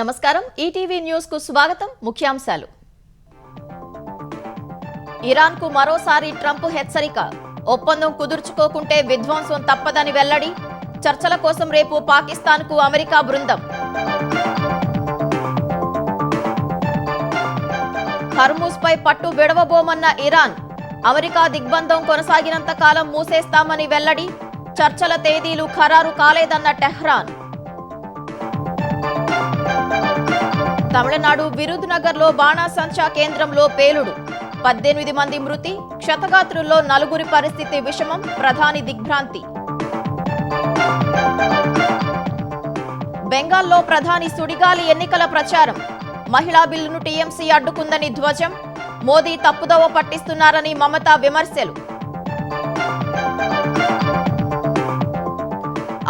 నమస్కారం ETV news కు స్వాగతం ముఖ్యాంశాలు ఇరాన్ కు మరోసారి ట్రంప్ హెచ్చరిక ఒప్పందం కుదుర్చుకోకుంటే విధ్వంసం తప్పదని వెల్లడి చర్చల కోసం రేపు పాకిస్తాన్ కు అమెరికా బృందం హర్మూజ్ పై పట్టు విడవబోమన్న ఇరాన్ అమెరికా దిగ్బంధం కొనసాగినంత కాలం మూసేస్తామని వెల్లడి చర్చల తేదీలు ఖరారు కాలేదన్న టెహ్రాన్ తమిళనాడు విరుధునగర్ లో బాణాసంచా కేంద్రంలో పేలుడు 18 మంది మృతి క్షతగాత్రుల్లో 4 పరిస్థితి విషమం ప్రధాని దిగ్భ్రాంతి బెంగాల్లో ప్రధాని సుడిగాలి ఎన్నికల ప్రచారం మహిళా బిల్లును టీఎంసీ అడ్డుకుందని ధ్వజం మోదీ తప్పుదోవ పట్టిస్తున్నారని మమతా విమర్శలు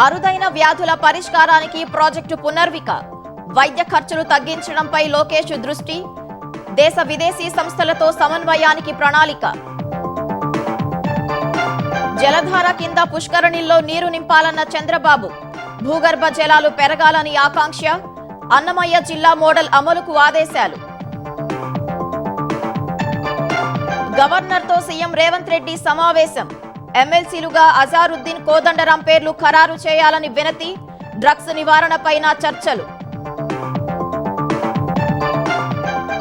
అరుదైన వ్యాధుల పరిష్కారానికి ప్రాజెక్టు పునర్విక వైద్య ఖర్చులు తగ్గించడంపై లోకేష్ దృష్టి దేశ విదేశీ సంస్థలతో సమన్వయానికి ప్రణాళిక జలధార కింద పుష్కరిణిలో నీరు నింపాలన్న చంద్రబాబు భూగర్భ జలాలు పెరగాలని ఆకాంక్ష అన్నమయ్య జిల్లా మోడల్ అమలుకు ఆదేశాలు గవర్నర్తో సీఎం రేవంత్ రెడ్డి సమావేశం ఎమ్మెల్సీలుగా అజారుద్దీన్ కోదండరాం పేర్లు ఖరారు చేయాలని వినతి డ్రగ్స్ నివారణపైన చర్చలు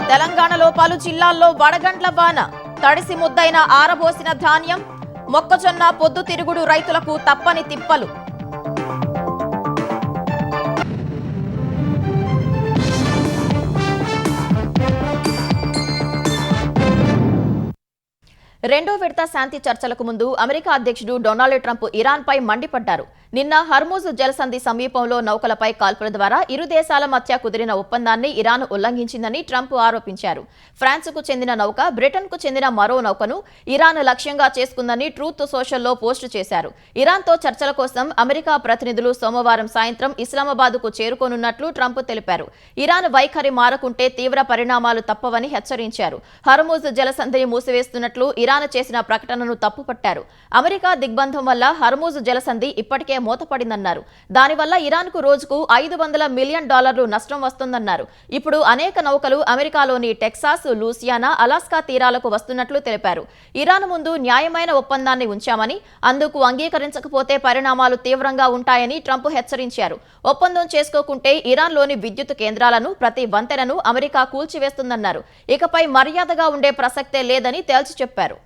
తెలంగాణలో పలు జిల్లాల్లో వడగండ్ల వాన తడిసి ముద్దైన ఆరబోసిన ధాన్యం మొక్కజొన్న పొద్దుతిరుగుడు రైతులకు తప్పని తిప్పలు రెండో విడత శాంతి చర్చలకు ముందు అమెరికా అధ్యక్షుడు డొనాల్డ్ ట్రంప్ ఇరాన్ పై మండిపడ్డారు నిన్న హర్మూజ్ జలసంధి సమీపంలో నౌకలపై కాల్పుల ద్వారా ఇరు దేశాల మధ్య కుదిరిన ఒప్పందాన్ని ఇరాన్ ఉల్లంఘించిందని ట్రంప్ ఆరోపించారు ఫ్రాన్స్కు చెందిన నౌక బ్రిటన్కు చెందిన మరో నౌకను ఇరాన్ లక్ష్యంగా చేసుకుందని ట్రూత్ సోషల్లో పోస్టు చేశారు ఇరాన్తో చర్చల కోసం అమెరికా ప్రతినిధులు సోమవారం సాయంత్రం ఇస్లామాబాద్కు చేరుకోనున్నట్లు ట్రంప్ తెలిపారు ఇరాన్ వైఖరి మారకుంటే తీవ్ర పరిణామాలు తప్పవని హెచ్చరించారు హర్మూజ్ జలసంధిని మూసివేస్తున్నట్లు ఇరాన్ చేసిన ప్రకటనను తప్పుపట్టారు అమెరికా దిగ్బంధం వల్ల హర్మూజ్ జలసంధి ఇప్పటికే మూతపడిందన్నారు దానివల్ల ఇరాన్కు రోజుకు $500 మిలియన్ నష్టం వస్తుందన్నారు ఇప్పుడు అనేక నౌకలు అమెరికాలోని టెక్సాస్ లూసియానా అలాస్కా తీరాలకు వస్తున్నట్లు తెలిపారు ఇరాన్ ముందు న్యాయమైన ఒప్పందాన్ని ఉంచామని అందుకు అంగీకరించకపోతే పరిణామాలు తీవ్రంగా ఉంటాయని ట్రంప్ హెచ్చరించారు ఒప్పందం చేసుకోకుంటే ఇరాన్లోని విద్యుత్ కేంద్రాలను ప్రతి వంతెనను అమెరికా కూల్చివేస్తుందన్నారు ఇకపై మర్యాదగా ఉండే ప్రసక్తే లేదని తేల్చి చెప్పారు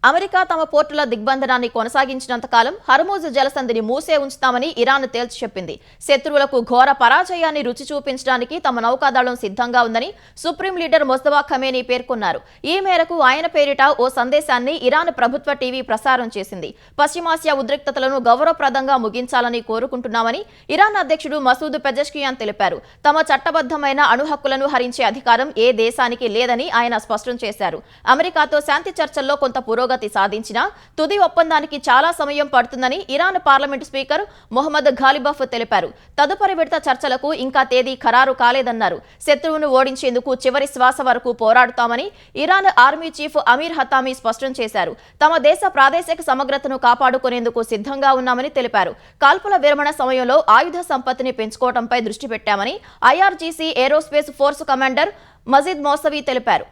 అమెరికా తమ పోర్టుల దిగ్బంధనాన్ని కొనసాగించినంతకాలం హర్మూజ్ జలసంధిని మూసే ఉంచుతామని ఇరాన్ తేల్చి చెప్పింది శత్రువులకు ఘోర పరాజయాన్ని రుచి చూపించడానికి తమ నౌకాదళం సిద్ధంగా ఉందని సుప్రీం లీడర్ మొస్తఫా ఖమేనీ పేర్కొన్నారు ఈ మేరకు ఆయన పేరిట ఓ సందేశాన్ని ఇరాన్ ప్రభుత్వ టీవీ ప్రసారం చేసింది పశ్చిమాసియా ఉద్రిక్తతలను గౌరవప్రదంగా ముగించాలని కోరుకుంటున్నామని ఇరాన్ అధ్యక్షుడు మసూద్ పెజెష్కియాన్ తెలిపారు తమ చట్టబద్ధమైన అణు హక్కులను హరించే అధికారం ఏ దేశానికి లేదని ఆయన స్పష్టం చేశారు అమెరికాతో శాంతి చర్చల్లో కొంత పురోగతి సాధించిన తుది ఒప్పందానికి చాలా సమయం పడుతుందని ఇరాన్ పార్లమెంటు స్పీకర్ మొహమ్మద్ ఘాలిబఫ్ తెలిపారు తదుపరి విడత చర్చలకు ఇంకా తేదీ ఖరారు కాలేదన్నారు శత్రువును ఓడించేందుకు చివరి శ్వాస వరకు పోరాడుతామని ఇరాన్ ఆర్మీ చీఫ్ అమీర్ హతామీ స్పష్టం చేశారు తమ దేశ ప్రాదేశిక సమగ్రతను కాపాడుకునేందుకు సిద్ధంగా ఉన్నామని తెలిపారు కాల్పుల విరమణ సమయంలో ఆయుధ సంపత్తిని పెంచుకోవడంపై దృష్టి పెట్టామని ఐఆర్జీసీ ఏరోస్పేస్ ఫోర్స్ కమాండర్ మజీద్ మౌసవి తెలిపారు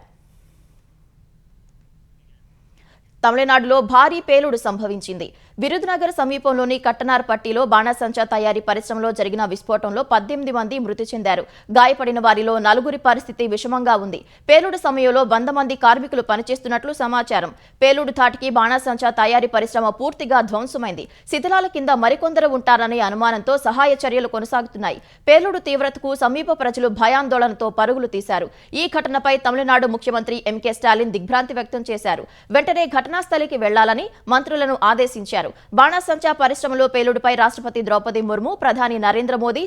తమిళనాడులో భారీ పేలుడు సంభవించింది విరుధునగర్ సమీపంలోని కట్టనార్పట్టిలో బాణాసంచా తయారీ పరిశ్రమలో జరిగిన విస్ఫోటంలో 18 మంది మృతి చెందారు గాయపడిన వారిలో 4 పరిస్థితి విషమంగా ఉంది పేలుడు సమయంలో 100 మంది కార్మికులు పనిచేస్తున్నట్లు సమాచారం పేలుడు ధాటికి బాణాసంచా తయారీ పరిశ్రమ పూర్తిగా ధ్వంసమైంది శిథిలాల కింద మరికొందరు ఉంటారనే అనుమానంతో సహాయ చర్యలు కొనసాగుతున్నాయి పేలుడు తీవ్రతకు సమీప ప్రజలు భయాందోళనతో పరుగులు తీశారు ఈ ఘటనపై తమిళనాడు ముఖ్యమంత్రి ఎంకే స్టాలిన్ దిగ్భ్రాంతి వ్యక్తం చేశారు వెంటనే ఘటనాస్థలికి వెళ్లాలని మంత్రులను ఆదేశించారు బాణాసంచా పరిశ్రమలో పేలుడుపై రాష్ట్రపతి ద్రౌపది ముర్ము ప్రధాని నరేంద్ర మోదీ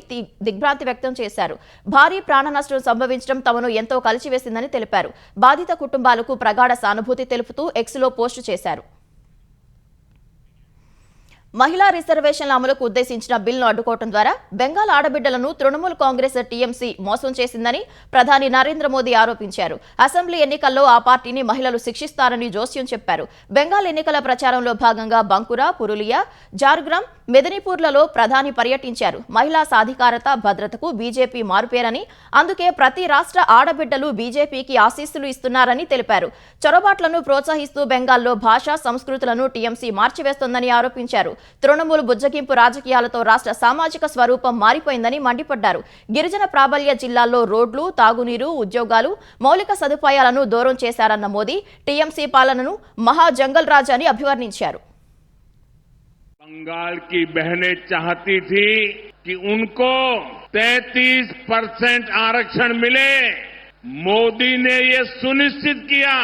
దిగ్భ్రాంతి వ్యక్తం చేశారు భారీ ప్రాణ నష్టం సంభవించడం తమను ఎంతో కలిచివేసిందని తెలిపారు బాధిత కుటుంబాలకు ప్రగాఢ సానుభూతి తెలుపుతూ ఎక్స్లో పోస్టు చేశారు మహిళా రిజర్వేషన్ల అమలుకు ఉద్దేశించిన బిల్లును అడ్డుకోవడం ద్వారా బెంగాల్ ఆడబిడ్డలను తృణమూల్ కాంగ్రెస్ టీఎంసీ మోసం చేసిందని ప్రధాని నరేంద్ర మోదీ ఆరోపించారు. అసెంబ్లీ ఎన్నికల్లో ఆ పార్టీని మహిళలు శిక్షిస్తారని జోస్యం చెప్పారు. బెంగాల్ ఎన్నికల ప్రచారంలో భాగంగా బంకురా, పురులియా, జార్గ్రామ్, మెదినీపూర్లలో ప్రధాని పర్యటించారు. మహిళా సాధికారత, భద్రతకు బీజేపీ మారుపేరని, అందుకే ప్రతి రాష్ట్ర ఆడబిడ్డలు బీజేపీకి ఆశీస్సులు ఇస్తున్నారని తెలిపారు. చొరబాట్లను ప్రోత్సహిస్తూ బెంగాల్లో భాషా, సంస్కృతులను టీఎంసీ మార్చివేస్తోందని ఆరోపించారు. తృణమూల్ బుజ్జగింపు రాజకీయాలతో రాష్ట్ర సామాజిక స్వరూపం మారిపోయిందని మండిపడ్డారు. గిరిజన ప్రాబల్య జిల్లాల్లో రోడ్లు, తాగునీరు, ఉద్యోగాలు, మౌలిక సదుపాయాలను దూరం చేశారన్న మోదీ టీఎంసీ పాలనను మహా జంగల్ రాజ్ అని అభివర్ణించారు. बंगाल की बहनें चाहती थी कि उनको 33% आरक्षण मिले। मोदी ने ये सुनिश्चित किया।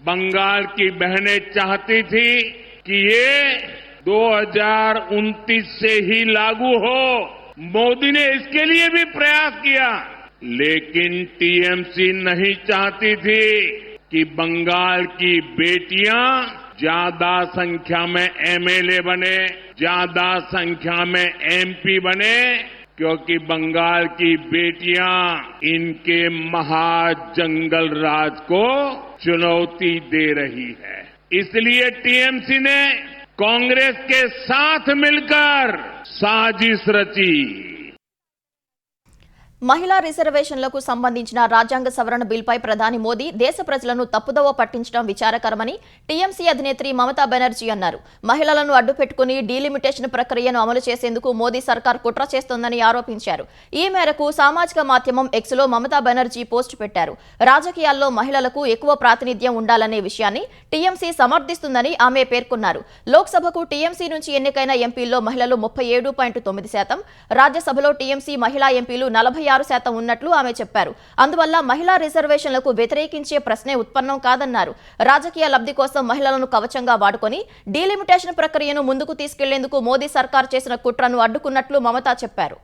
बंगाल की बहनें चाहती थी कि ये 2029 से ही लागू हो। मोदी ने इसके लिए भी प्रयास किया, लेकिन टीएमसी नहीं चाहती थी कि बंगाल की बेटियां ज्यादा संख्या में एमएलए बने, ज्यादा संख्या में एमपी बने, क्योंकि बंगाल की बेटियां इनके महाजंगल राज को चुनौती दे रही है। इसलिए टीएमसी ने कांग्रेस के साथ मिलकर साजिश रची। మహిళా రిజర్వేషన్లకు సంబంధించిన రాజ్యాంగ సవరణ బిల్పై ప్రధాని మోదీ దేశ ప్రజలను తప్పుదోవ పట్టించడం విచారకరమని టీఎంసీ అధినేత్రి మమతా బెనర్జీ అన్నారు. మహిళలను అడ్డుపెట్టుకుని డీలిమిటేషన్ ప్రక్రియను అమలు చేసేందుకు మోదీ సర్కార్ కుట్ర చేస్తోందని ఆరోపించారు. ఈ మేరకు సామాజిక మాధ్యమం ఎక్స్లో మమతా బెనర్జీ పోస్టు పెట్టారు. రాజకీయాల్లో మహిళలకు ఎక్కువ ప్రాతినిధ్యం ఉండాలనే విషయాన్ని టీఎంసీ సమర్థిస్తుందని ఆమె పేర్కొన్నారు. లోక్సభకు టీఎంసీ నుంచి ఎన్నికైన ఎంపీల్లో మహిళలు 37.9%, రాజ్యసభలో టీఎంసీ మహిళా ఎంపీలు 46% ఉన్నట్లు ఆమె చెప్పారు. అందువల్ల మహిళా రిజర్వేషన్లకు వ్యతిరేకించే ప్రశ్నే ఉత్పన్నం కాదన్నారు. రాజకీయ లబ్ధి కోసం మహిళలను కవచంగా వాడుకొని డీలిమిటేషన్ ప్రక్రియను ముందుకు తీసుకెళ్లేందుకు మోదీ సర్కార్ చేసిన కుట్రను అడ్డుకున్నట్లు మమతా చెప్పారు.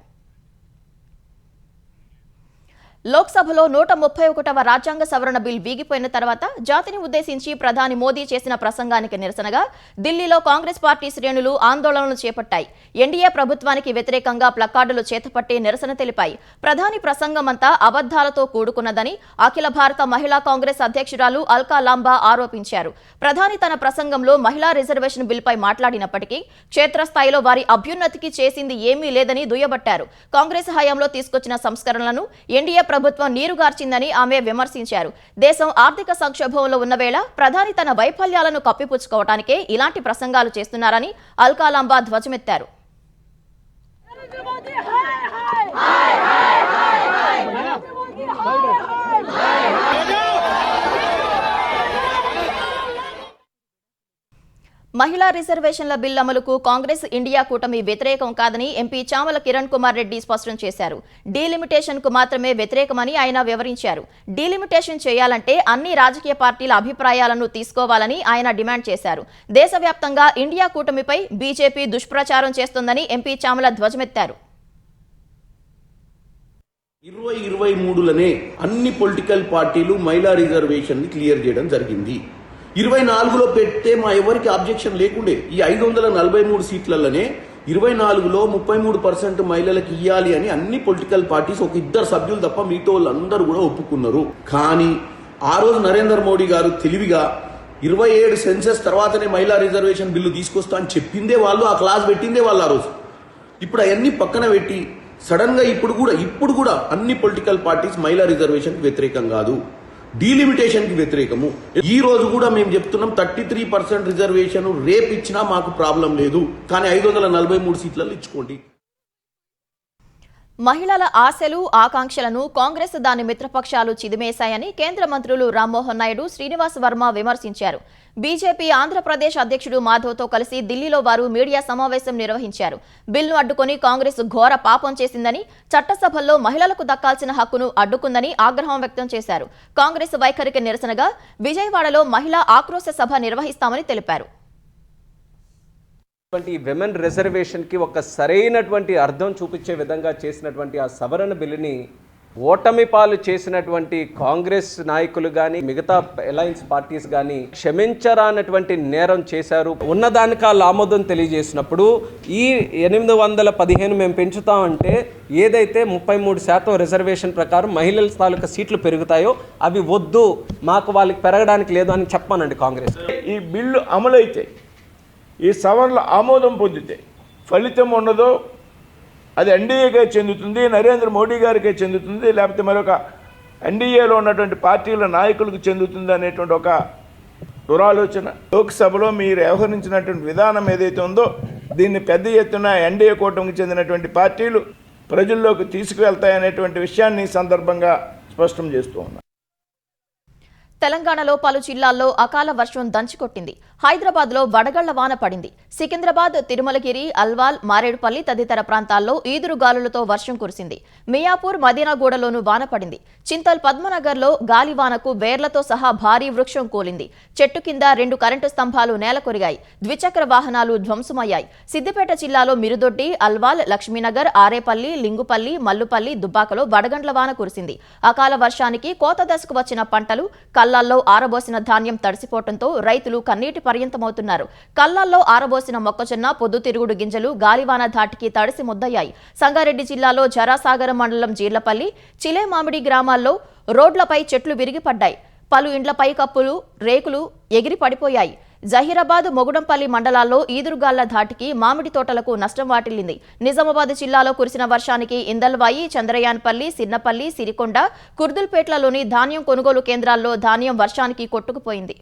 లోక్సభలో 131వ రాజ్యాంగ సవరణ బిల్ వీగిపోయిన తర్వాత జాతిని ఉద్దేశించి ప్రధాని మోదీ చేసిన ప్రసంగానికి నిరసనగా ఢిల్లీలో కాంగ్రెస్ పార్టీ శ్రేణులు ఆందోళనలు చేపట్టాయి. ఎన్డీఏ ప్రభుత్వానికి వ్యతిరేకంగా ప్లకార్డులు చేతపట్టి నిరసన తెలిపాయి. ప్రధాని ప్రసంగమంతా అబద్దాలతో కూడుకున్నదని అఖిల భారత మహిళా కాంగ్రెస్ అధ్యక్షురాలు అల్కా లాంబా ఆరోపించారు. ప్రధాని తన ప్రసంగంలో మహిళా రిజర్వేషన్ బిల్పై మాట్లాడినప్పటికీ క్షేత్రస్థాయిలో వారి అభ్యున్నతికి చేసింది ఏమీ లేదని దుయ్యబట్టారు. కాంగ్రెస్ హయాంలో తీసుకొచ్చిన సంస్కరణలను ఎన్డీఏ ప్రభుత్వం నీరుగార్చిందని ఆమె విమర్శించారు. దేశం ఆర్థిక సంక్షోభంలో ఉన్న వేళ ప్రధాని తన వైఫల్యాలను కప్పిపుచ్చుకోవడానికే ఇలాంటి ప్రసంగాలు చేస్తున్నారని అల్కా లాంబా ధ్వజమెత్తారు. మహిళా రిజర్వేషన్ల బిల్ అమలుకు కాంగ్రెస్ ఇండియా కూటమి వ్యతిరేకం కాదని ఎంపీ చామల కిరణ్ కుమార్ రెడ్డి స్పష్టం చేశారు. డీలిమిటేషన్ కు మాత్రమే వ్యతిరేకమని ఆయన వివరించారు. డీలిమిటేషన్ చేయాలంటే అన్ని రాజకీయ పార్టీల అభిప్రాయాలను తీసుకోవాలని ఆయన డిమాండ్ చేశారు. దేశవ్యాప్తంగా ఇండియా కూటమిపై బీజేపీ దుష్ప్రచారం చేస్తోందని ఎంపీ చామల ధ్వజమెత్తారు. 2023లోనే అన్ని పొలిటికల్ పార్టీలు మహిళా రిజర్వేషన్ ని క్లియర్ చేయడం జరిగింది. 24లో పెడితే మా ఎవరికి ఆబ్జెక్షన్ లేకుండే. ఈ 543 సీట్లలోనే 24లో 33% మహిళలకు ఇవ్వాలి అని అన్ని పొలిటికల్ పార్టీస్ ఒక 2 సభ్యులు తప్ప మిగతా వాళ్ళందరూ కూడా ఒప్పుకున్నారు. కానీ ఆ రోజు నరేంద్ర మోడీ గారు తెలివిగా 27 సెన్సెస్ తర్వాతనే మహిళా రిజర్వేషన్ బిల్లు తీసుకొస్తా అని చెప్పిందే వాళ్ళు, ఆ క్లాస్ పెట్టిందే వాళ్ళు ఆ రోజు. ఇప్పుడు అవన్నీ పక్కన పెట్టి సడన్ గా ఇప్పుడు కూడా అన్ని పొలిటికల్ పార్టీస్ మహిళా రిజర్వేషన్ కి వ్యతిరేకం కాదు, డీలిమిటేషన్ కి వ్యతిరేకము. ఈ రోజు కూడా మేము చెప్తున్నాం 33% రిజర్వేషన్ రేపు ఇచ్చినా మాకు ప్రాబ్లం లేదు, కానీ 543 సీట్లలో ఇచ్చుకోండి. మహిళల ఆశలు, ఆకాంక్షలను కాంగ్రెస్ దాని మిత్రపక్షాలు చిదిమేశాయని కేంద్ర మంత్రులు రామ్మోహన్ నాయుడు, శ్రీనివాస్ వర్మ విమర్శించారు. బీజేపీ ఆంధ్రప్రదేశ్ అధ్యక్షుడు మాధవ్తో కలిసి ఢిల్లీలో వారు మీడియా సమావేశం నిర్వహించారు. బిల్లును అడ్డుకొని కాంగ్రెస్ ఘోర పాపం చేసిందని, చట్టసభల్లో మహిళలకు దక్కాల్సిన హక్కును అడ్డుకుందని ఆగ్రహం వ్యక్తం చేశారు. కాంగ్రెస్ వైఖరికి నిరసనగా విజయవాడలో మహిళా ఆక్రోశ సభ నిర్వహిస్తామని తెలిపారు. విమెన్ రిజర్వేషన్కి ఒక సరైనటువంటి అర్థం చూపించే విధంగా చేసినటువంటి ఆ సవరణ బిల్లుని ఓటమి పాలు చేసినటువంటి కాంగ్రెస్ నాయకులు కానీ మిగతా అలయన్స్ పార్టీస్ కానీ క్షమించరానటువంటి నేరం చేశారు. ఉన్నదానికి వాళ్ళు ఆమోదం తెలియజేసినప్పుడు ఈ 815 మేము పెంచుతామంటే ఏదైతే 33% రిజర్వేషన్ ప్రకారం మహిళల తాలూకా సీట్లు పెరుగుతాయో అవి వద్దు, మాకు వాళ్ళకి పెరగడానికి లేదు అని చెప్పానండి కాంగ్రెస్. ఈ బిల్లు అమలైతే, ఈ సవరణలు ఆమోదం పొందితే ఫలితం ఉండదో అది ఎన్డీఏకే చెందుతుంది, నరేంద్ర మోడీ గారికే చెందుతుంది, లేకపోతే మరొక ఎన్డీఏలో ఉన్నటువంటి పార్టీల నాయకులకు చెందుతుంది అనేటువంటి ఒక దురాలోచన. లోక్సభలో మీరు వ్యవహరించినటువంటి విధానం ఏదైతే ఉందో దీన్ని పెద్ద ఎత్తున ఎన్డీఏ కూటమికి చెందినటువంటి పార్టీలు ప్రజల్లోకి తీసుకువెళ్తాయనేటువంటి విషయాన్ని ఈ సందర్భంగా స్పష్టం చేస్తూ ఉన్నారు. తెలంగాణలో పలు జిల్లాల్లో అకాల వర్షం దంచుకొట్టింది. హైదరాబాద్లో వడగళ్ల వాన పడింది. సికింద్రాబాద్, తిరుమలగిరి, అల్వాల్, మారేడుపల్లి తదితర ప్రాంతాల్లో ఈదురుగాలులతో వర్షం కురిసింది. మియాపూర్, మదీనాగూడలోనూ వాన పడింది. చింతల్, పద్మనగర్లో గాలివానకు వేర్లతో సహా భారీ వృక్షం కూలింది. చెట్టు కింద 2 కరెంటు స్తంభాలు నేలకొరిగాయి. ద్విచక్ర వాహనాలు ధ్వంసమయ్యాయి. సిద్దిపేట జిల్లాలో మిరుదొడ్డి, అల్వాల్, లక్ష్మీనగర్, ఆరేపల్లి, లింగుపల్లి, మల్లుపల్లి, దుబ్బాకలో వడగండ్ల వాన కురిసింది. అకాల వర్షానికి కోత దశకు వచ్చిన పంటలు, కల్లాల్లో ఆరబోసిన ధాన్యం తడిసిపోవడంతో రైతులు కన్నీటి పర్యంతమవుతున్నారు. కల్లాల్లో ఆరబోసిన మొక్కజొన్న, పొద్దుతిరుగుడు గింజలు గాలివాన ధాటికి తడిసి ముద్దయ్యాయి. సంగారెడ్డి జిల్లాలో జరాసాగరం మండలం జీర్లపల్లి, చిలేమామిడి గ్రామాల్లో రోడ్లపై చెట్లు విరిగిపడ్డాయి. పలు ఇండ్లపై కప్పులు, రేకులు ఎగిరి పడిపోయాయి. జహీరాబాద్, మొగుడంపల్లి మండలాల్లో ఈదురుగాళ్ల ధాటికి మామిడి తోటలకు నష్టం వాటిల్లింది. నిజామాబాద్ జిల్లాలో కురిసిన వర్షానికి ఇందల్వాయి, చంద్రయాన్పల్లి, సిన్నపల్లి, సిరికొండ, కుర్దుల్పేట్లలోని ధాన్యం కొనుగోలు కేంద్రాల్లో ధాన్యం వర్షానికి కొట్టుకుపోయింది.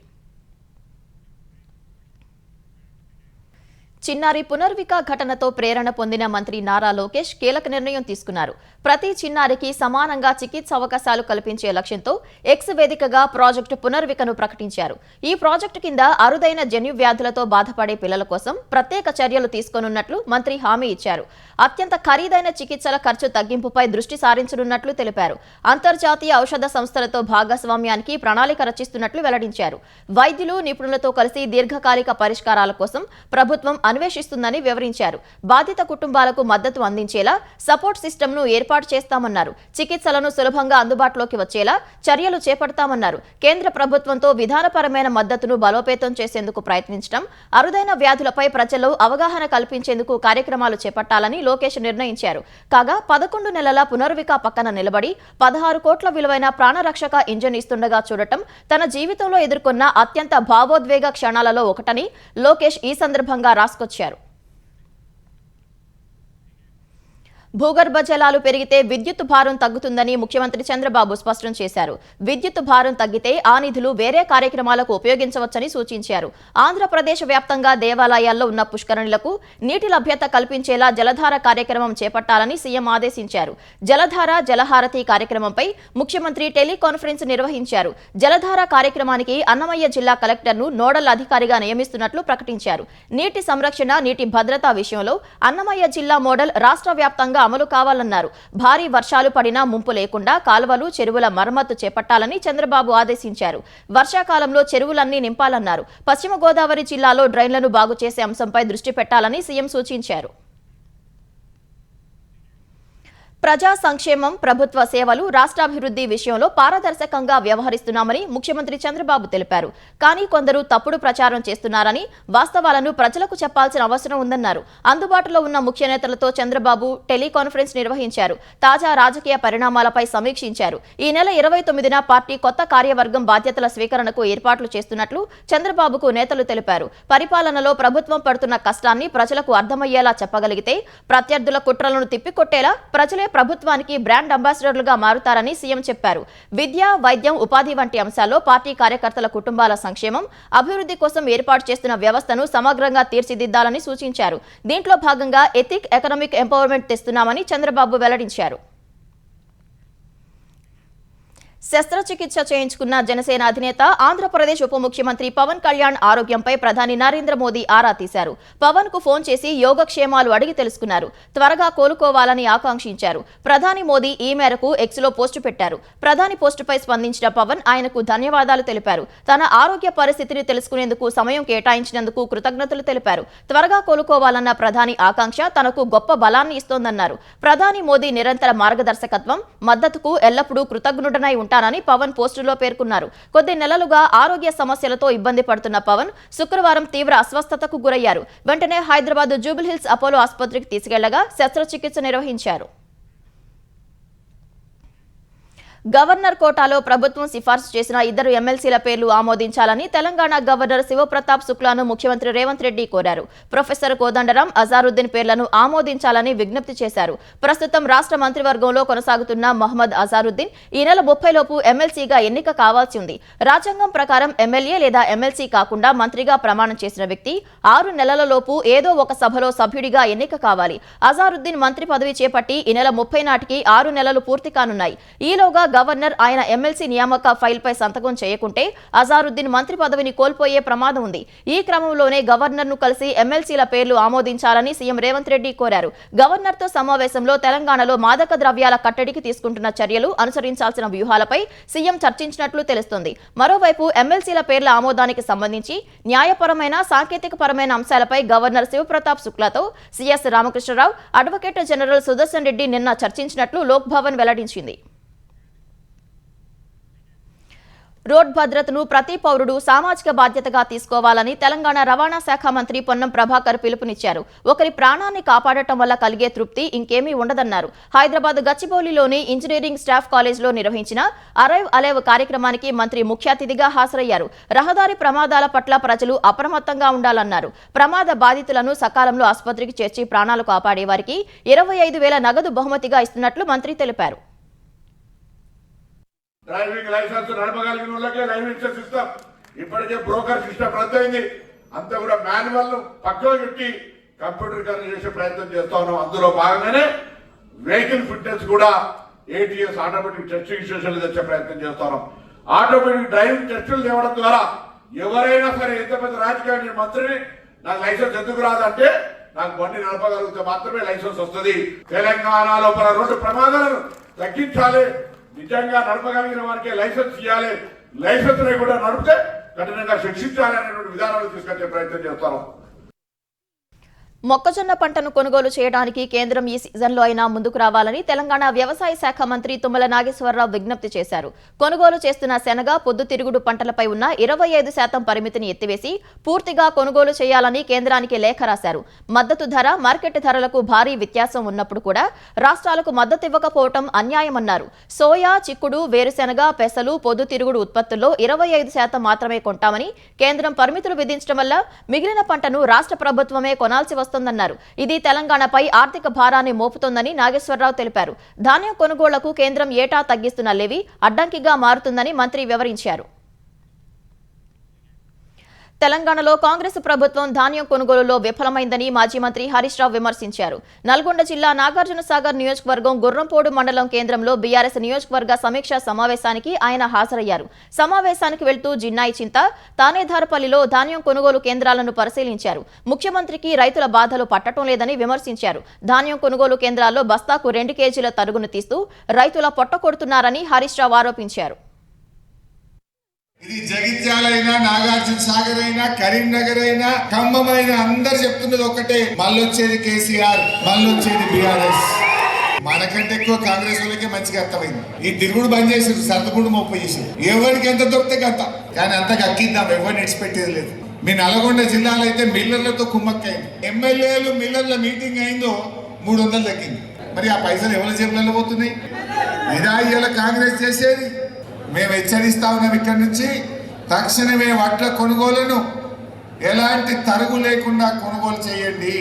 చిన్నారి పునర్విక ఘటనతో ప్రేరణ పొందిన మంత్రి నారా లోకేష్ కీలక నిర్ణయం తీసుకున్నారు. ప్రతి చిన్నారికి సమానంగా చికిత్స అవకాశాలు కల్పించే లక్ష్యంతో ఎక్స్ వేదికగా ప్రాజెక్టు పునర్వికను ప్రకటించారు. ఈ ప్రాజెక్టు కింద అరుదైన జన్యు వ్యాధులతో బాధపడే పిల్లల కోసం ప్రత్యేక చర్యలు తీసుకోనున్నట్లు మంత్రి హామీ ఇచ్చారు. అత్యంత ఖరీదైన చికిత్సల ఖర్చు తగ్గింపుపై దృష్టి సారించనున్నట్లు తెలిపారు. అంతర్జాతీయ ఔషధ సంస్థలతో భాగస్వామ్యానికి ప్రణాళిక రచిస్తున్నట్లు వెల్లడించారు. వైద్యులు, నిపుణులతో కలిసి దీర్ఘకాలిక పరిష్కారాల కోసం ప్రభుత్వం అన్వేషిస్తుందని వివరించారు. బాధిత కుటుంబాలకు మద్దతు అందించేలా సపోర్ట్ సిస్టమ్ను ఏర్పాటు చేస్తామన్నారు. చికిత్సలను సులభంగా అందుబాటులోకి వచ్చేలా చర్యలు చేపడతామన్నారు. కేంద్ర ప్రభుత్వంతో విధానపరమైన మద్దతును బలోపేతం చేసేందుకు ప్రయత్నించడం, అరుదైన వ్యాధులపై ప్రజల్లో అవగాహన కల్పించేందుకు కార్యక్రమాలు చేపట్టాలని లోకేష్ నిర్ణయించారు. కాగా 11 నెలల పునర్విక పక్కన నిలబడి 16 కోట్ల విలువైన ప్రాణరక్షక ఇంజన్ ఇస్తుండగా చూడటం తన జీవితంలో ఎదుర్కొన్న అత్యంత భావోద్వేగ క్షణాలలో ఒకటని లోకేష్ ఈ సందర్భంగా రాసుకొచ్చారు. భూగర్భ జలాలు పెరిగితే విద్యుత్ భారం తగ్గుతుందని ముఖ్యమంత్రి చంద్రబాబు స్పష్టం చేశారు. విద్యుత్ భారం తగ్గితే ఆ నిధులు వేరే కార్యక్రమాలకు ఉపయోగించవచ్చని సూచించారు. ఆంధ్రప్రదేశ్ వ్యాప్తంగా దేవాలయాల్లో ఉన్న పుష్కరిణులకు నీటి లభ్యత కల్పించేలా జలధార కార్యక్రమం చేపట్టాలని సీఎం ఆదేశించారు. జలధార, జలహారతి కార్యక్రమంపై ముఖ్యమంత్రి టెలికాన్ఫరెన్స్ నిర్వహించారు. జలధార కార్యక్రమానికి అన్నమయ్య జిల్లా కలెక్టర్ను నోడల్ అధికారిగా నియమిస్తున్నట్లు ప్రకటించారు. నీటి సంరక్షణ, నీటి భద్రత విషయంలో అన్నమయ్య జిల్లా మోడల్ రాష్ట్ర వ్యాప్తంగా అమలు కావాలన్నారు. భారీ వర్షాలు పడినా ముంపు లేకుండా కాలువలు, చెరువుల మరమ్మతు చేపట్టాలని చంద్రబాబు ఆదేశించారు. వర్షాకాలంలో చెరువులన్నీ నింపాలన్నారు. పశ్చిమ గోదావరి జిల్లాలో డ్రైన్లను బాగు చేసే అంశంపై దృష్టి పెట్టాలని సీఎం సూచించారు. ప్రజా సంక్షేమం, ప్రభుత్వ సేవలు, రాష్ట్రాభివృద్ధి విషయంలో పారదర్శకంగా వ్యవహరిస్తున్నామని ముఖ్యమంత్రి చంద్రబాబు తెలిపారు. కానీ కొందరు తప్పుడు ప్రచారం చేస్తున్నారని, వాస్తవాలను ప్రజలకు చెప్పాల్సిన అవసరం ఉందన్నారు. అందుబాటులో ఉన్న ముఖ్య నేతలతో చంద్రబాబు టెలికాన్ఫరెన్స్ నిర్వహించారు. తాజా రాజకీయ పరిణామాలపై సమీక్షించారు. ఈ నెల 29న పార్టీ కొత్త కార్యవర్గం బాధ్యతల స్వీకరణకు ఏర్పాట్లు చేస్తున్నట్లు చంద్రబాబుకు నేతలు తెలిపారు. పరిపాలనలో ప్రభుత్వం పడుతున్న కష్టాన్ని ప్రజలకు అర్థమయ్యేలా చెప్పగలిగితే ప్రత్యర్థుల కుట్రలను తిప్పికొట్టేలా ప్రజలే ప్రభుత్వానికి బ్రాండ్ అంబాసిడర్లుగా మారుతారని సీఎం చెప్పారు. విద్య, వైద్యం, ఉపాధి వంటి అంశాల్లో పార్టీ కార్యకర్తల కుటుంబాల సంక్షేమం, అభివృద్ధి కోసం ఏర్పాటు చేస్తున్న వ్యవస్థను సమగ్రంగా తీర్చిదిద్దాలని సూచించారు. దీంట్లో భాగంగా ఎథిక్, ఎకనామిక్ ఎంపవర్మెంట్ తెస్తున్నామని చంద్రబాబు వెల్లడించారు. శస్త్రచికిత్స చేయించుకున్న జనసేన అధినేత ఆంధ్రప్రదేశ్ ఉప ముఖ్యమంత్రి పవన్ కళ్యాణ్ ఆరోగ్యంపై ప్రధాని నరేంద్ర మోదీ ఆరా తీశారు. పవన్ కు ఫోన్ చేసి యోగక్షేమాలు అడిగి తెలుసుకున్నారు. త్వరగా కోలుకోవాలని ఆకాంక్షించారు. ప్రధాని మోదీ ఈ మేరకు ఎక్స్ లో పోస్టు పెట్టారు. ప్రధాని పోస్టుపై స్పందించిన పవన్ ఆయనకు ధన్యవాదాలు తెలిపారు. తన ఆరోగ్య పరిస్థితిని తెలుసుకునేందుకు సమయం కేటాయించినందుకు కృతజ్ఞతలు తెలిపారు. త్వరగా కోలుకోవాలన్న ప్రధాని ఆకాంక్ష తనకు గొప్ప బలాన్ని ఇస్తోందన్నారు. ప్రధాని మోదీ నిరంతర మార్గదర్శకత్వం, మద్దతుకు ఎల్లప్పుడూ కృతజ్ఞుడనై ఉంటానని పవన్ పోస్టులో పేర్కొన్నారు. కొద్ది నెలలుగా ఆరోగ్య సమస్యలతో ఇబ్బంది పడుతున్న పవన్ శుక్రవారం తీవ్ర అస్వస్థతకు గురయ్యారు. వెంటనే హైదరాబాద్ జూబిలీహిల్స్ అపోలో ఆసుపత్రికి తీసుకెళ్లగా శస్త్రచికిత్స నిర్వహించారు. గవర్నర్ కోటాలో ప్రభుత్వం సిఫార్సు చేసిన 2 ఎమ్మెల్సీల పేర్లు ఆమోదించాలని తెలంగాణ గవర్నర్ శివప్రతాప్ శుక్లాను ముఖ్యమంత్రి రేవంత్ రెడ్డి కోరారు. ప్రొఫెసర్ కోదండరాం, అజారుద్దీన్ పేర్లను ఆమోదించాలని విజ్ఞప్తి చేశారు. ప్రస్తుతం రాష్ట్ర మంత్రివర్గంలో కొనసాగుతున్న మహమ్మద్ అజారుద్దీన్ ఈ నెల 30 లోపు ఎమ్మెల్సీగా ఎన్నిక కావాల్సి ఉంది. రాజ్యాంగం ప్రకారం ఎమ్మెల్యే లేదా ఎమ్మెల్సీ కాకుండా మంత్రిగా ప్రమాణం చేసిన వ్యక్తి 6 నెలల లోపు ఏదో ఒక సభలో సభ్యుడిగా ఎన్నిక కావాలి. అజారుద్దీన్ మంత్రి పదవి చేపట్టి ఈ నెల 30 నాటికి 6 నెలలు పూర్తి కానున్నాయి. ఈలోగా గవర్నర్ ఆయన ఎమ్మెల్సీ నియామక ఫైల్పై సంతకం చేయకుంటే అజారుద్దీన్ మంత్రి పదవిని కోల్పోయే ప్రమాదం ఉంది. ఈ క్రమంలోనే గవర్నర్ను కలిసి ఎమ్మెల్సీల పేర్లు ఆమోదించాలని సీఎం రేవంత్ రెడ్డి కోరారు. గవర్నర్తో సమావేశంలో తెలంగాణలో మాదక ద్రవ్యాల కట్టడికి తీసుకుంటున్న చర్యలు, అనుసరించాల్సిన వ్యూహాలపై సీఎం చర్చించినట్లు తెలుస్తోంది. మరోవైపు ఎమ్మెల్సీల పేర్ల ఆమోదానికి సంబంధించి న్యాయపరమైన, సాంకేతికపరమైన అంశాలపై గవర్నర్ శివప్రతాప్ శుక్లాతో CS Ramakrishna Rao, advocate general Sudarshan Reddy నిన్న చర్చించినట్లు లోక్ భవన్ వెల్లడించింది. రోడ్ భద్రతను ప్రతి పౌరుడు సామాజిక బాధ్యతగా తీసుకోవాలని తెలంగాణ రవాణా శాఖ మంత్రి పొన్నం ప్రభాకర్ పిలుపునిచ్చారు. ఒకరి ప్రాణాన్ని కాపాడటం వల్ల కలిగే తృప్తి ఇంకేమీ ఉండదన్నారు. హైదరాబాద్ గచ్చిబౌలిలోని ఇంజనీరింగ్ స్టాఫ్ కాలేజ్లో నిర్వహించిన అరైవ్ అలైవ్ కార్యక్రమానికి మంత్రి ముఖ్య అతిథిగా హాజరయ్యారు. రహదారి ప్రమాదాల పట్ల ప్రజలు అప్రమత్తంగా ఉండాలన్నారు. ప్రమాద బాధితులను సకాలంలో ఆసుపత్రికి చేర్చి ప్రాణాలు కాపాడే వారికి 25,000 నగదు బహుమతిగా ఇస్తున్నట్లు మంత్రి తెలిపారు. డ్రైవింగ్ లైసెన్స్ నడపగలిగిన వాళ్ళకే డ్రైవింగ్ లైసెన్స్ ఇస్తాం. ఇప్పటికే బ్రోకర్ సిస్టమ్ రద్దయింది. అంతా కూడా మాన్యువల్ పక్కన పెట్టి కంప్యూటరీకరణ చేసే ప్రయత్నం చేస్తా ఉన్నాం. అందులో భాగంగానే వెహికల్ ఫిట్నెస్ కూడా ATS ఆటోమేటిక్ టెస్టింగ్ స్టేషన్లు తెచ్చే ప్రయత్నం చేస్తా ఉన్నాం. ఆటోమేటిక్ డ్రైవింగ్ టెస్టులు తేవడం ద్వారా ఎవరైనా సరే, ఎంత పెద్ద రాజకీయ మంత్రిని నాకు లైసెన్స్ ఎందుకు రాదంటే నాకు బండి నడపగలిగితే మాత్రమే లైసెన్స్ వస్తుంది. తెలంగాణ లోపల రోడ్డు ప్రమాదాలను తగ్గించాలి. నిజంగా నడపగలిగిన వారికి లైసెన్స్ ఇవ్వాలి. లైసెన్స్ కూడా నడిపితే కఠినంగా శిక్షించాలి అనేటువంటి విధానాలు తీసుకొచ్చే ప్రయత్నం చేస్తాను. మొక్కజొన్న పంటను కొనుగోలు చేయడానికి కేంద్రం ఈ సీజన్లో అయినా ముందుకు రావాలని తెలంగాణ వ్యవసాయ శాఖ మంత్రి తుమ్మల నాగేశ్వరరావు విజ్ఞప్తి చేశారు. కొనుగోలు చేస్తున్న శనగ, పొద్దుతిరుగుడు పంటలపై ఉన్న 25% పరిమితిని ఎత్తివేసి పూర్తిగా కొనుగోలు చేయాలని కేంద్రానికి లేఖ రాశారు. మద్దతు ధర, మార్కెట్ ధరలకు భారీ వ్యత్యాసం ఉన్నప్పుడు కూడా రాష్ట్రాలకు మద్దతు ఇవ్వకపోవడం అన్యాయమన్నారు. సోయా, చిక్కుడు, వేరుశెనగ, పెసలు, పొద్దుతిరుగుడు ఉత్పత్తుల్లో 25% మాత్రమే కొంటామని కేంద్రం పరిమితులు విధించడం వల్ల మిగిలిన పంటను రాష్ట్ర ప్రభుత్వమే కొనాల్సి వస్తోందన్నారు. ఇది తెలంగాణపై ఆర్థిక భారాన్ని మోపుతోందని నాగేశ్వరరావు తెలిపారు. ధాన్యం కొనుగోళ్లకు కేంద్రం ఏటా తగ్గిస్తున్న లెవీ అడ్డంకిగా మారుతుందని మంత్రి వివరించారు. తెలంగాణలో కాంగ్రెస్ ప్రభుత్వం ధాన్యం కొనుగోలులో విఫలమైందని మాజీ మంత్రి హరీష్ రావు విమర్శించారు. నల్గొండ జిల్లా నాగార్జునసాగర్ నియోజకవర్గం గుర్రంపోడు మండలం కేంద్రంలో బీఆర్ఎస్ నియోజకవర్గ సమీక్షా సమావేశానికి ఆయన హాజరయ్యారు. సమావేశానికి వెళ్తూ జిన్నాయి చింత, తానేధారపల్లిలో ధాన్యం కొనుగోలు కేంద్రాలను పరిశీలించారు. ముఖ్యమంత్రికి రైతుల బాధలు పట్టడం లేదని విమర్శించారు. ధాన్యం కొనుగోలు కేంద్రాల్లో బస్తాకు 2 కేజీల తరుగును తీస్తూ రైతుల పొట్ట కొడుతున్నారని హరీష్ రావు ఆరోపించారు. ఇది జగిత్యాలైనా, నాగార్జున సాగర్ అయినా, కరీంనగర్ అయినా, ఖమ్మం అయినా అందరు చెప్తున్నది ఒకటే, మళ్ళొచ్చేది కేసీఆర్, మళ్ళొచ్చేది బీఆర్ఎస్. మనకంటే ఎక్కువ కాంగ్రెస్ వాళ్ళకే మంచిగా అర్థమైంది. ఈ తిరుగుడు బంద్ చేసారు, సర్దుకుంటూ మొప్ప చేసారు. ఎవరికి ఎంత దొరికితే అంత, కానీ అంతకు అక్కిద్దాం, ఎవరిని ఎక్స్పెక్టేది లేదు. మీ నల్గొండ జిల్లాలో అయితే మిల్లర్లతో కుమ్మక్కైంది. ఎమ్మెల్యేలు మిల్లర్ల మీటింగ్ అయిందో 300 తగ్గింది. మరి ఆ పైసలు ఎవరి జేబులలో పోతున్నాయి? ఇదా ఇవాళ కాంగ్రెస్ చేసేది? మేము హెచ్చరిస్తా ఉన్నాం, ఇక్కడి నుంచి తక్షణమే వడ్ల కొనుగోలును ఎలాంటి తరుగు లేకుండా కొనుగోలు చేయండి.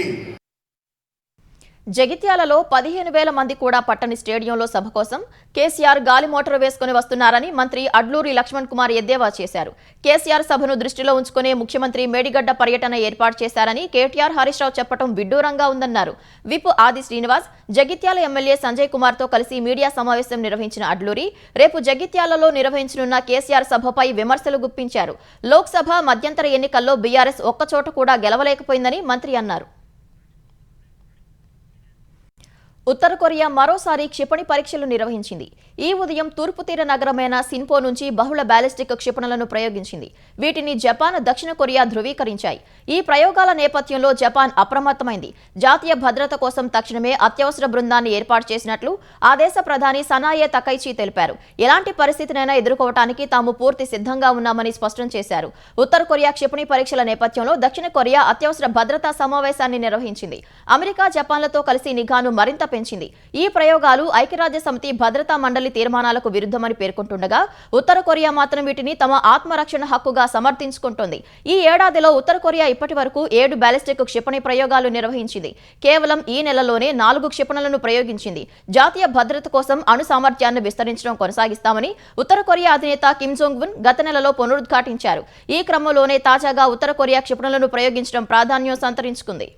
జగిత్యాలలో 15,000 మంది కూడా పట్టని స్టేడియంలో సభ కోసం కేసీఆర్ గాలి మోటారు వేసుకుని వస్తున్నారని మంత్రి అడ్లూరి లక్ష్మణ్ కుమార్ ఎద్దేవా చేశారు. కేసీఆర్ సభను దృష్టిలో ఉంచుకునే ముఖ్యమంత్రి మేడిగడ్డ పర్యటన ఏర్పాటు చేశారని కేటీఆర్ హరీష్ రావు చెప్పడం విడ్డూరంగా ఉందన్నారు. విప్ ఆది శ్రీనివాస్ జగిత్యాల ఎమ్మెల్యే సంజయ్ కుమార్ తో కలిసి మీడియా సమావేశం నిర్వహించిన అడ్లూరి రేపు జగిత్యాలలో నిర్వహించనున్న కేసీఆర్ సభపై విమర్శలు గుప్పించారు. లోక్సభ మధ్యంతర ఎన్నికల్లో బీఆర్ఎస్ ఒక్కచోట కూడా గెలవలేకపోయిందని మంత్రి అన్నారు. ఉత్తర కొరియా మరోసారి క్షిపణి పరీక్షలు నిర్వహించింది. ఈ ఉదయం తూర్పు తీర నగరమైన సిన్పో నుంచి బహుళ బ్యాలిస్టిక్ క్షిపణులను ప్రయోగించింది. వీటిని జపాన్, దక్షిణ కొరియా ధృవీకరించాయి. ఈ ప్రయోగాల నేపథ్యంలో జపాన్ అప్రమత్తమైంది. జాతీయ భద్రత కోసం తక్షణమే అత్యవసర బృందాన్ని ఏర్పాటు చేసినట్లు ఆ దేశ ప్రధాని సనాయే తకైచి తెలిపారు. ఎలాంటి పరిస్థితినైనా ఎదుర్కోవడానికి తాము పూర్తి సిద్ధంగా ఉన్నామని స్పష్టం చేశారు. ఉత్తర కొరియా క్షిపణి పరీక్షల నేపథ్యంలో దక్షిణ కొరియా అత్యవసర భద్రతా సమావేశాన్ని నిర్వహించింది. అమెరికా, జపాన్లతో కలిసి నిఘాను మరింత పెంచింది. ఈ ప్రయోగాలు ఐక్యరాజ్య సమితి భద్రతా మండలి తీర్మానాలకు విరుద్ధమని పేర్కొంటుండగా ఉత్తర కొరియా మాత్రం వీటిని తమ ఆత్మరక్షణ హక్కుగా సమర్థించుకుంటోంది. ఈ ఏడాదిలో ఉత్తర కొరియా ఇప్పటి వరకు 7 బ్యాలిస్టిక్ క్షిపణి ప్రయోగాలు నిర్వహించింది. కేవలం ఈ నెలలోనే 4 క్షిపణులను ప్రయోగించింది. జాతీయ భద్రత కోసం అణు సామర్థ్యాన్ని విస్తరించడం కొనసాగిస్తామని ఉత్తర కొరియా అధినేత కిమ్ జోంగ్ ఉన్ గత నెలలో పునరుద్ఘాటించారు. ఈ క్రమంలోనే తాజాగా ఉత్తర కొరియా క్షిపణులను ప్రయోగించడం ప్రాధాన్యం సంతరించుకుంది.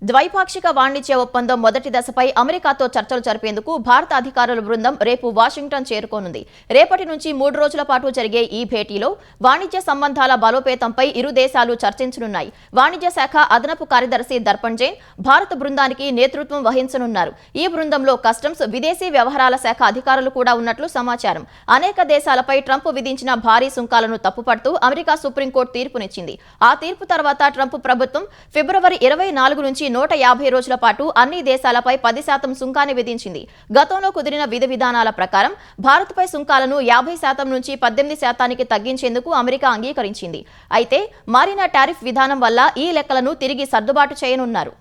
ద్వైపాక్షిక వాణిజ్య ఒప్పందం మొదటి దశపై అమెరికాతో చర్చలు జరిపేందుకు భారత అధికారుల బృందం రేపు వాషింగ్టన్ చేరుకోనుంది. రేపటి నుంచి 3 రోజుల పాటు జరిగే ఈ భేటీలో వాణిజ్య సంబంధాల బలోపేతంపై ఇరు దేశాలు చర్చించనున్నాయి. వాణిజ్య శాఖ అదనపు కార్యదర్శి దర్పణ్ జైన్ భారత బృందానికి నేతృత్వం వహించనున్నారు. ఈ బృందంలో కస్టమ్స్, విదేశీ వ్యవహారాల శాఖ అధికారులు కూడా ఉన్నట్లు సమాచారం. అనేక దేశాలపై ట్రంప్ విధించిన భారీ సుంకాలను తప్పుపడుతూ అమెరికా సుప్రీంకోర్టు తీర్పునిచ్చింది. ఆ తీర్పు తర్వాత ట్రంప్ ప్రభుత్వం ఫిబ్రవరి 24 నుంచి 150 రోజుల పాటు అన్ని దేశాలపై 10% సుంకాన్ని విధించింది. గతంలో కుదిరిన విధి విధానాల ప్రకారం భారత్పై సుంకాలను 50% నుంచి 18% తగ్గించేందుకు అమెరికా అంగీకరించింది. అయితే మారిన టారిఫ్ విధానం వల్ల ఈ లెక్కలను తిరిగి సర్దుబాటు చేయనున్నారు.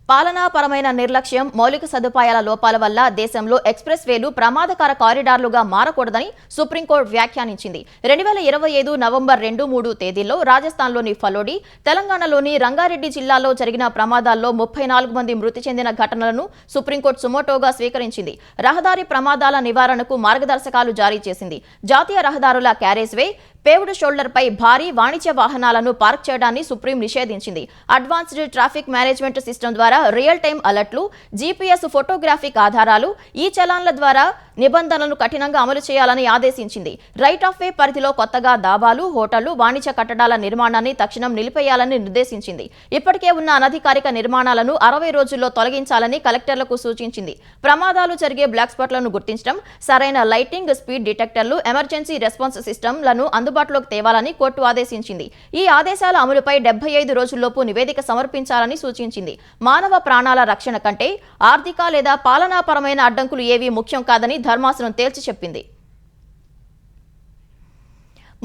పాలనాపరమైన నిర్లక్ష్యం, మౌలిక సదుపాయాల లోపాల వల్ల దేశంలో ఎక్స్ప్రెస్ వేలు ప్రమాదకర కారిడార్లుగా మారకూడదని సుప్రీంకోర్టు వ్యాఖ్యానించింది. 2025 నవంబర్ 2-3 తేదీల్లో రాజస్థాన్లోని ఫలోడి, తెలంగాణలోని రంగారెడ్డి జిల్లాలో జరిగిన ప్రమాదాల్లో 34 మంది మృతి చెందిన ఘటనలను సుప్రీంకోర్టు సుమోటోగా స్వీకరించింది. రహదారి ప్రమాదాల నివారణకు మార్గదర్శకాలు జారీ చేసింది. జాతీయ రహదారుల క్యారేజ్ వే, పేవ్డ్ షోల్డర్పై భారీ వాణిజ్య వాహనాలను పార్క్ చేయడాన్ని సుప్రీం నిషేధించింది. అడ్వాన్స్డ్ ట్రాఫిక్ మేనేజ్మెంట్ సిస్టమ్ ద్వారా రియల్ టైం అలర్ట్లు, జీపీఎస్ ఫోటోగ్రాఫిక్ ఆధారాలు, ఈ చలాన్ల ద్వారా నిబంధనలను కఠినంగా అమలు చేయాలని ఆదేశించింది. రైట్ ఆఫ్ వే పరిధిలో కొత్తగా దాబాలు, హోటళ్లు, వాణిజ్య కట్టడాల నిర్మాణాన్ని తక్షణం నిలిపేయాలని నిర్దేశించింది. ఇప్పటికే ఉన్న అనధికారిక నిర్మాణాలను 60 రోజుల్లో తొలగించాలని కలెక్టర్లకు సూచించింది. ప్రమాదాలు జరిగే బ్లాక్ స్పాట్లను గుర్తించడం, సరైన లైటింగ్, స్పీడ్ డిటెక్టర్లు, ఎమర్జెన్సీ రెస్పాన్స్ సిస్టమ్లను అందుబాటులోకి తేవాలని కోర్టు ఆదేశించింది. ఈ ఆదేశాల అమలుపై 75 రోజుల్లోపు నివేదిక సమర్పించాలని సూచించింది. మానవ ప్రాణాల రక్షణ కంటే ఆర్థిక లేదా పాలనాపరమైన అడ్డంకులు ఏవీ ముఖ్యం కాదని ధర్మాసనం తేల్చి చెప్పింది.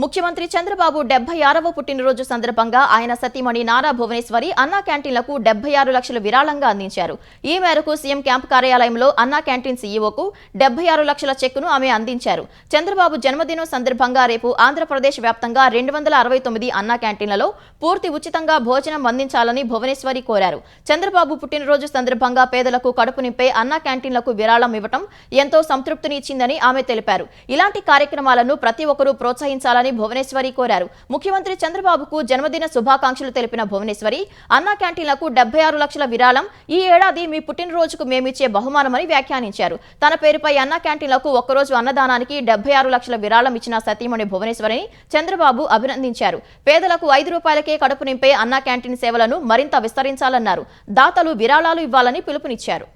ముఖ్యమంత్రి చంద్రబాబు 76వ పుట్టినరోజు సందర్భంగా ఆయన సతీమణి నారా భువనేశ్వరి అన్నా క్యాంటీన్లకు 76 లక్షల విరాళంగా అందించారు. ఈ మేరకు సీఎం క్యాంప్ కార్యాలయంలో అన్నా క్యాంటీన్ సీఈఓకు 76 లక్షల చెక్కును ఆమె అందించారు. చంద్రబాబు జన్మదినం సందర్భంగా రేపు ఆంధ్రప్రదేశ్ వ్యాప్తంగా 269 అన్నా క్యాంటీన్లలో పూర్తి ఉచితంగా భోజనం అందించాలని భువనేశ్వరి కోరారు. చంద్రబాబు పుట్టినరోజు సందర్భంగా పేదలకు కడుపు నింపే అన్నా క్యాంటీన్లకు విరాళం ఇవ్వడం ఎంతో సంతృప్తినిచ్చిందని ఆమె తెలిపారు. ఇలాంటి కార్యక్రమాలను ప్రతి ఒక్కరూ ప్రోత్సహించాలని భువనేశ్వరి కోరారు. ముఖ్యమంత్రి చంద్రబాబుకు జన్మదిన శుభాకాంక్షలు తెలిపిన భువనేశ్వరి అన్నా క్యాంటీన్లకు 76 లక్షల విరాళం ఈ ఏడాది మీ పుట్టినరోజుకు మేమిచ్చే బహుమానమని వ్యాఖ్యానించారు. తన పేరుపై అన్నా క్యాంటీన్లకు ఒక్కరోజు అన్నదానానికి 76 లక్షల విరాళం ఇచ్చిన సతీమణి భువనేశ్వరిని చంద్రబాబు అభినందించారు. పేదలకు 5 రూపాయలకే కడుపు నింపే అన్నా క్యాంటీన్ సేవలను మరింత విస్తరించాలన్నారు. దాతలు విరాళాలు ఇవ్వాలని పిలుపునిచ్చారు.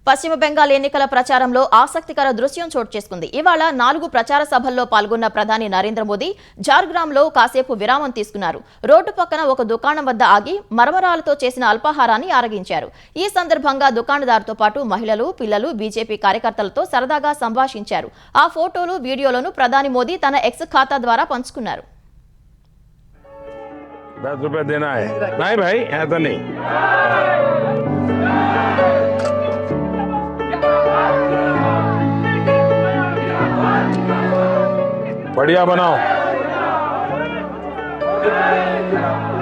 పశ్చిమ బెంగాల్ ఎన్నికల ప్రచారంలో ఆసక్తికర దృశ్యం చోటు చేసుకుంది. ఇవాళ 4 ప్రచార సభల్లో పాల్గొన్న ప్రధాని నరేంద్ర మోదీ జార్గ్రామ్లో కాసేపు విరామం తీసుకున్నారు. రోడ్డు పక్కన ఒక దుకాణం వద్ద ఆగి మరమరాలతో చేసిన అల్పాహారాన్ని ఆరగించారు. ఈ సందర్భంగా దుకాణదారుతో పాటు మహిళలు, పిల్లలు, బీజేపీ కార్యకర్తలతో సరదాగా సంభాషించారు. ఆ ఫోటోలు, వీడియోలను ప్రధాని మోదీ తన ఎక్స్ ఖాతా ద్వారా పంచుకున్నారు. 10 रुपए देना है नहीं भाई ऐसा नहीं बढ़िया बनाओ జై శ్రీరామ్